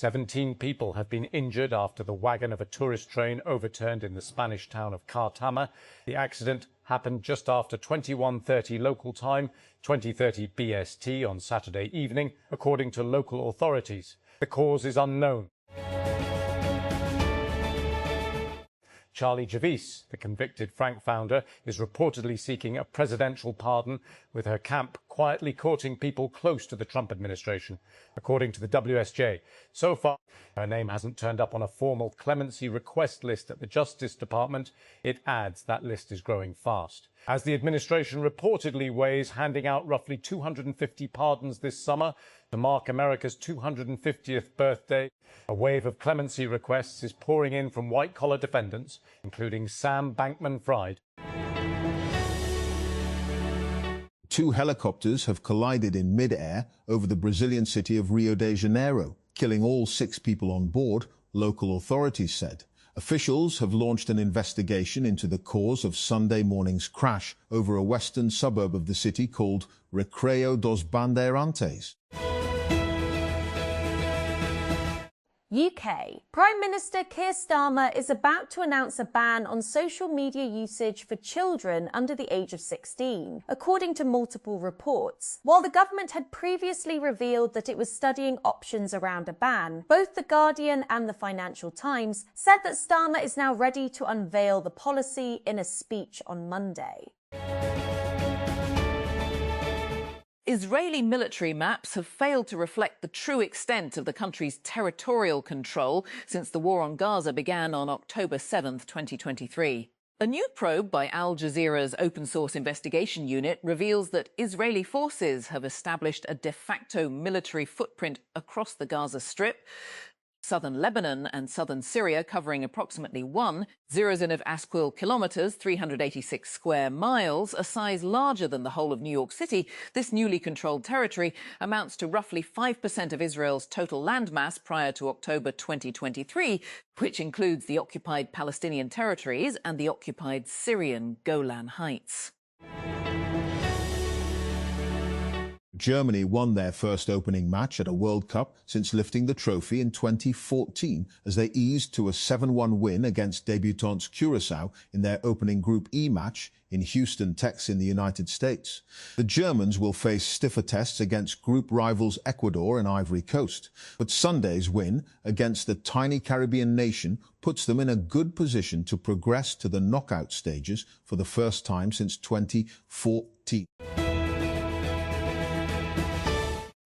17 people have been injured after the wagon of a tourist train overturned in the Spanish town of Cartama. The accident happened just after 21:30 local time, 20:30 BST on Saturday evening, according to local authorities. The cause is unknown. Charlie Javis, the convicted Frank founder, is reportedly seeking a presidential pardon, with her camp quietly courting people close to the Trump administration, according to the WSJ. So far, her name hasn't turned up on a formal clemency request list at the Justice Department. It adds that list is growing fast. As the administration reportedly weighs handing out roughly 250 pardons this summer to mark America's 250th birthday, a wave of clemency requests is pouring in from white-collar defendants, including Sam Bankman-Fried. Two helicopters have collided in mid-air over the Brazilian city of Rio de Janeiro, killing all 6 people on board, local authorities said. Officials have launched an investigation into the cause of Sunday morning's crash over a western suburb of the city called Recreio dos Bandeirantes. UK. Prime Minister Keir Starmer is about to announce a ban on social media usage for children under the age of 16, according to multiple reports. While the government had previously revealed that it was studying options around a ban, both The Guardian and the Financial Times said that Starmer is now ready to unveil the policy in a speech on Monday. Israeli military maps have failed to reflect the true extent of the country's territorial control since the war on Gaza began on October 7, 2023. A new probe by Al Jazeera's open-source investigation unit reveals that Israeli forces have established a de facto military footprint across the Gaza Strip. Southern Lebanon and southern Syria, covering approximately 1,000 of Asquil kilometres, 386 square miles, a size larger than the whole of New York City. This newly controlled territory amounts to roughly 5% of Israel's total landmass prior to October 2023, which includes the occupied Palestinian territories and the occupied Syrian Golan Heights. Germany won their first opening match at a World Cup since lifting the trophy in 2014 as they eased to a 7-1 win against debutants Curaçao in their opening Group E match in Houston, Texas in the United States. The Germans will face stiffer tests against group rivals Ecuador and Ivory Coast, but Sunday's win against the tiny Caribbean nation puts them in a good position to progress to the knockout stages for the first time since 2014.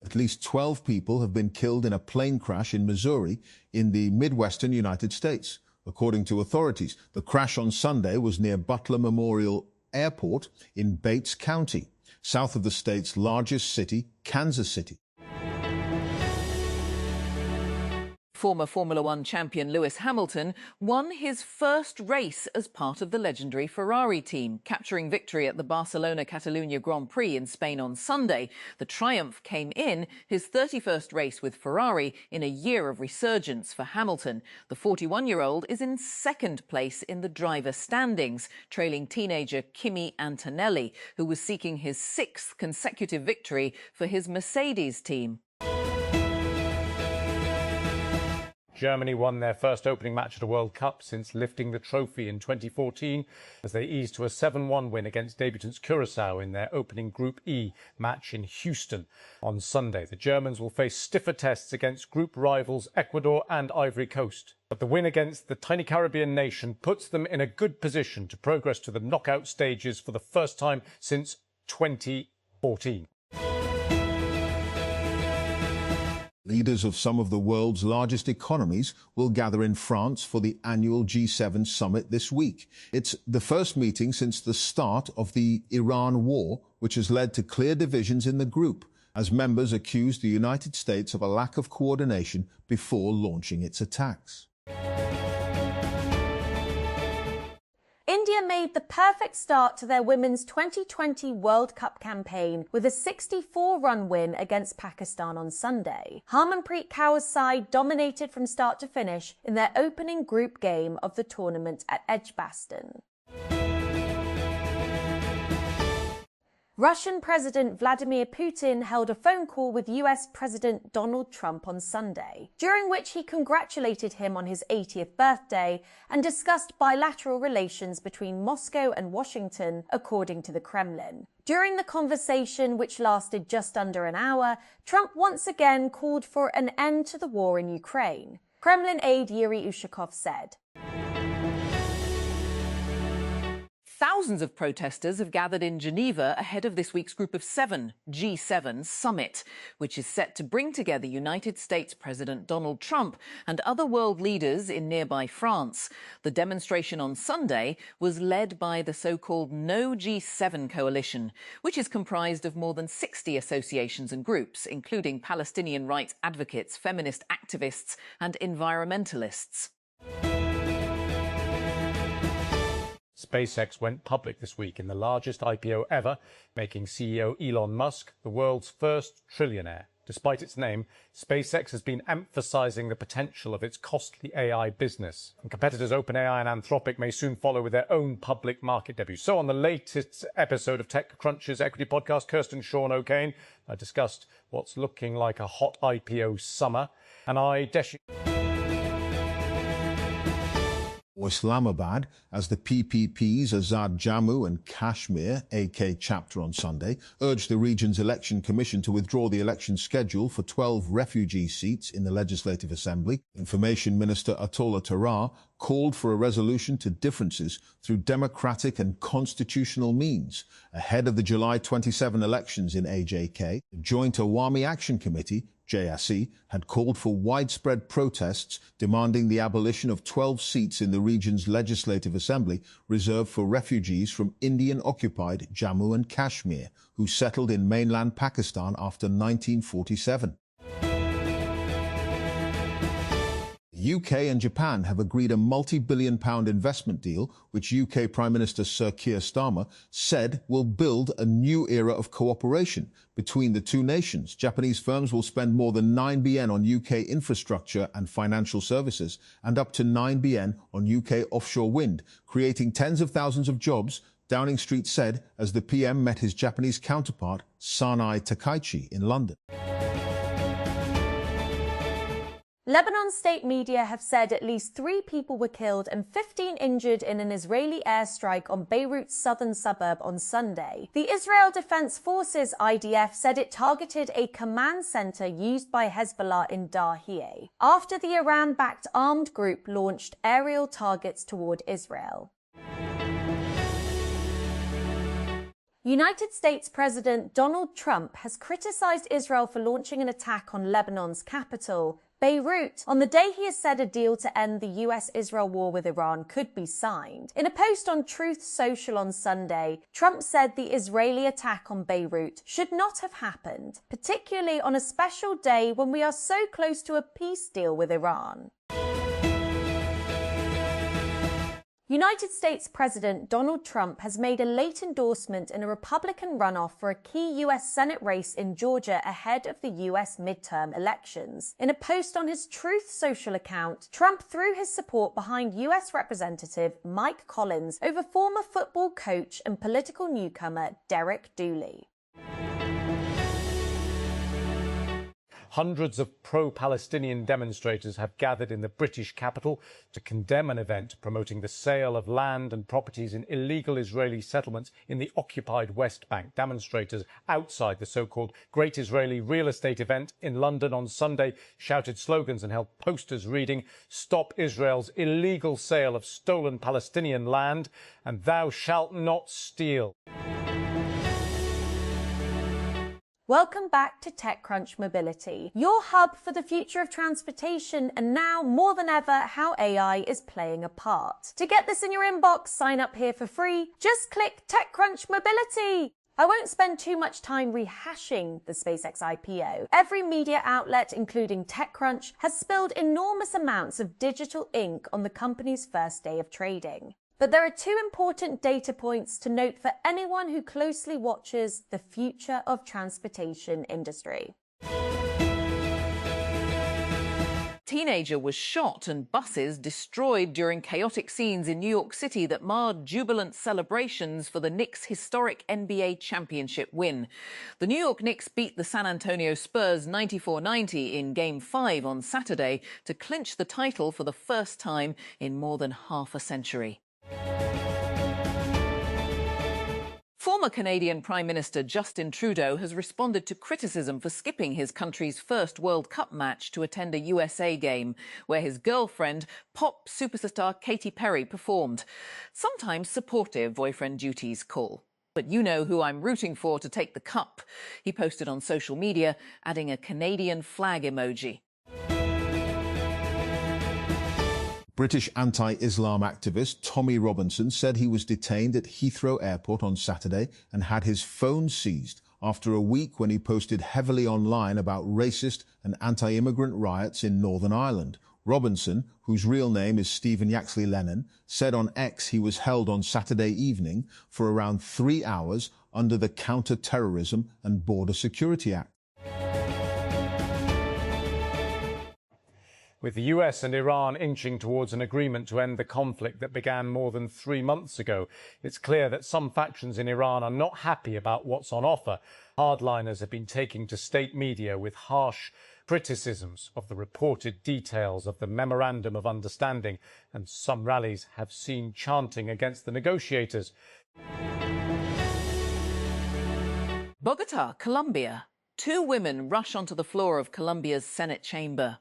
At least 12 people have been killed in a plane crash in Missouri in the Midwestern United States. According to authorities, the crash on Sunday was near Butler Memorial Airport in Bates County, south of the state's largest city, Kansas City. Former Formula One champion Lewis Hamilton won his first race as part of the legendary Ferrari team, capturing victory at the Barcelona-Catalunya Grand Prix in Spain on Sunday. The triumph came in his 31st race with Ferrari in a year of resurgence for Hamilton. The 41-year-old is in second place in the driver standings, trailing teenager Kimi Antonelli, who was seeking his 6th consecutive victory for his Mercedes team. Germany won their first opening match at a World Cup since lifting the trophy in 2014 as they eased to a 7-1 win against debutants Curaçao in their opening Group E match in Houston. On Sunday, the Germans will face stiffer tests against group rivals Ecuador and Ivory Coast. But the win against the tiny Caribbean nation puts them in a good position to progress to the knockout stages for the first time since 2014. Leaders of some of the world's largest economies will gather in France for the annual G7 summit this week. It's the first meeting since the start of the Iran war, which has led to clear divisions in the group, as members accuse the United States of a lack of coordination before launching its attacks. India made the perfect start to their women's 2020 World Cup campaign with a 64-run win against Pakistan on Sunday. Harmanpreet Kaur's side dominated from start to finish in their opening group game of the tournament at Edgbaston. Russian President Vladimir Putin held a phone call with US President Donald Trump on Sunday, during which he congratulated him on his 80th birthday and discussed bilateral relations between Moscow and Washington, according to the Kremlin. During the conversation, which lasted just under an hour, Trump once again called for an end to the war in Ukraine. Kremlin aide Yuri Ushakov said. Thousands of protesters have gathered in Geneva ahead of this week's Group of Seven G7 summit, which is set to bring together United States President Donald Trump and other world leaders in nearby France. The demonstration on Sunday was led by the so-called No G7 coalition, which is comprised of more than 60 associations and groups, including Palestinian rights advocates, feminist activists and environmentalists. SpaceX went public this week in the largest IPO ever, making CEO Elon Musk the world's first trillionaire. Despite its name, SpaceX has been emphasizing the potential of its costly AI business. And competitors OpenAI and Anthropic may soon follow with their own public market debut. So on the latest episode of TechCrunch's equity podcast, Kirsten Sean O'Kane, I discussed what's looking like a hot IPO summer, and I Islamabad as the PPP's Azad Jammu and Kashmir AK chapter on Sunday urged the region's election commission to withdraw the election schedule for 12 refugee seats in the Legislative Assembly. Information Minister Atollah Tarar called for a resolution to differences through democratic and constitutional means ahead of the July 27 elections in AJK. The Joint Awami Action Committee JSE, had called for widespread protests demanding the abolition of 12 seats in the region's Legislative Assembly reserved for refugees from Indian-occupied Jammu and Kashmir, who settled in mainland Pakistan after 1947. The UK and Japan have agreed a multi-billion-pound investment deal, which UK Prime Minister Sir Keir Starmer said will build a new era of cooperation between the two nations. Japanese firms will spend more than 9 billion on UK infrastructure and financial services and up to 9 billion on UK offshore wind, creating tens of thousands of jobs, Downing Street said as the PM met his Japanese counterpart, Sanai Takaichi, in London. Lebanon state media have said at least 3 people were killed and 15 injured in an Israeli airstrike on Beirut's southern suburb on Sunday. The Israel Defense Forces IDF said it targeted a command center used by Hezbollah in Dahiyeh after the Iran-backed armed group launched aerial targets toward Israel. United States President Donald Trump has criticized Israel for launching an attack on Lebanon's capital, Beirut, on the day he has said a deal to end the US-Israel war with Iran could be signed. In a post on Truth Social on Sunday, Trump said the Israeli attack on Beirut should not have happened, particularly on a special day when we are so close to a peace deal with Iran. United States President Donald Trump has made a late endorsement in a Republican runoff for a key US Senate race in Georgia ahead of the US midterm elections. In a post on his Truth Social account, Trump threw his support behind US Representative Mike Collins over former football coach and political newcomer Derek Dooley. Hundreds of pro-Palestinian demonstrators have gathered in the British capital to condemn an event promoting the sale of land and properties in illegal Israeli settlements in the occupied West Bank. Demonstrators outside the so-called Great Israeli Real Estate event in London on Sunday shouted slogans and held posters reading, "Stop Israel's illegal sale of stolen Palestinian land," and "Thou shalt not steal." Welcome back to TechCrunch Mobility, your hub for the future of transportation and now more than ever how AI is playing a part. To get this in your inbox, sign up here for free. Just click TechCrunch Mobility. I won't spend too much time rehashing the SpaceX IPO. Every media outlet, including TechCrunch, has spilled enormous amounts of digital ink on the company's first day of trading. But there are 2 important data points to note for anyone who closely watches the future of transportation industry. Teenager was shot and buses destroyed during chaotic scenes in New York City that marred jubilant celebrations for the Knicks' historic NBA championship win. The New York Knicks beat the San Antonio Spurs 94-90 in Game 5 on Saturday to clinch the title for the first time in more than half a century. Former Canadian Prime Minister Justin Trudeau has responded to criticism for skipping his country's first World Cup match to attend a USA game, where his girlfriend, pop superstar Katy Perry, performed. Sometimes supportive boyfriend duties call. But you know who I'm rooting for to take the cup. He posted on social media, adding a Canadian flag emoji. British anti-Islam activist Tommy Robinson said he was detained at Heathrow Airport on Saturday and had his phone seized after a week when he posted heavily online about racist and anti-immigrant riots in Northern Ireland. Robinson, whose real name is Stephen Yaxley Lennon, said on X he was held on Saturday evening for around 3 hours under the Counter-Terrorism and Border Security Act. With the US and Iran inching towards an agreement to end the conflict that began more than 3 months ago, it's clear that some factions in Iran are not happy about what's on offer. Hardliners have been taking to state media with harsh criticisms of the reported details of the Memorandum of Understanding, and some rallies have seen chanting against the negotiators. Bogota, Colombia. 2 women rush onto the floor of Colombia's Senate chamber.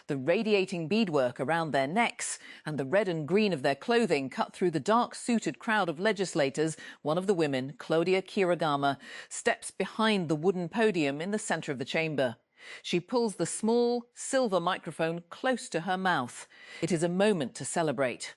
The radiating beadwork around their necks and the red and green of their clothing cut through the dark-suited crowd of legislators. One of the women, Claudia Kiragama, steps behind the wooden podium in the centre of the chamber. She pulls the small, silver microphone close to her mouth. It is a moment to celebrate.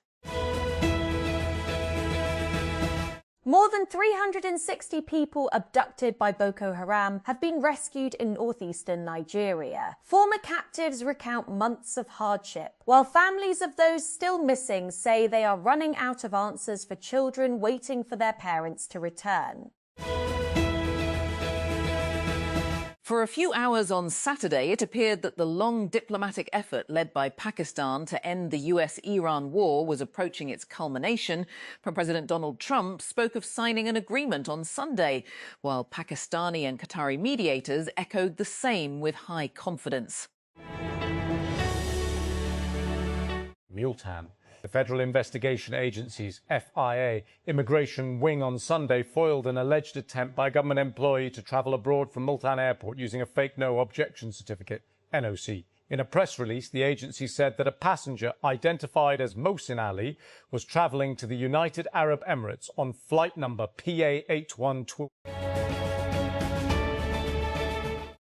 More than 360 people abducted by Boko Haram have been rescued in northeastern Nigeria. Former captives recount months of hardship, while families of those still missing say they are running out of answers for children waiting for their parents to return. For a few hours on Saturday, it appeared that the long diplomatic effort led by Pakistan to end the US-Iran war was approaching its culmination. President Donald Trump spoke of signing an agreement on Sunday, while Pakistani and Qatari mediators echoed the same with high confidence. Multan. The Federal Investigation Agency's FIA immigration wing on Sunday foiled an alleged attempt by a government employee to travel abroad from Multan Airport using a fake no objection certificate, NOC. In a press release, the agency said that a passenger identified as Mohsin Ali was travelling to the United Arab Emirates on flight number PA812.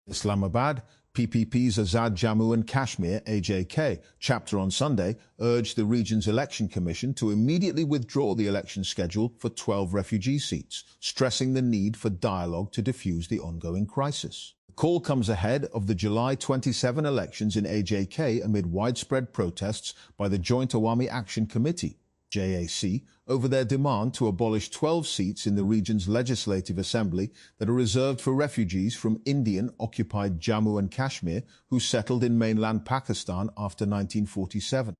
Islamabad. PPP's Azad Jammu and Kashmir, AJK, chapter on Sunday urged the region's election commission to immediately withdraw the election schedule for 12 refugee seats, stressing the need for dialogue to defuse the ongoing crisis. The call comes ahead of the July 27 elections in AJK amid widespread protests by the Joint Awami Action Committee, JAC, over their demand to abolish 12 seats in the region's legislative assembly that are reserved for refugees from Indian-occupied Jammu and Kashmir who settled in mainland Pakistan after 1947.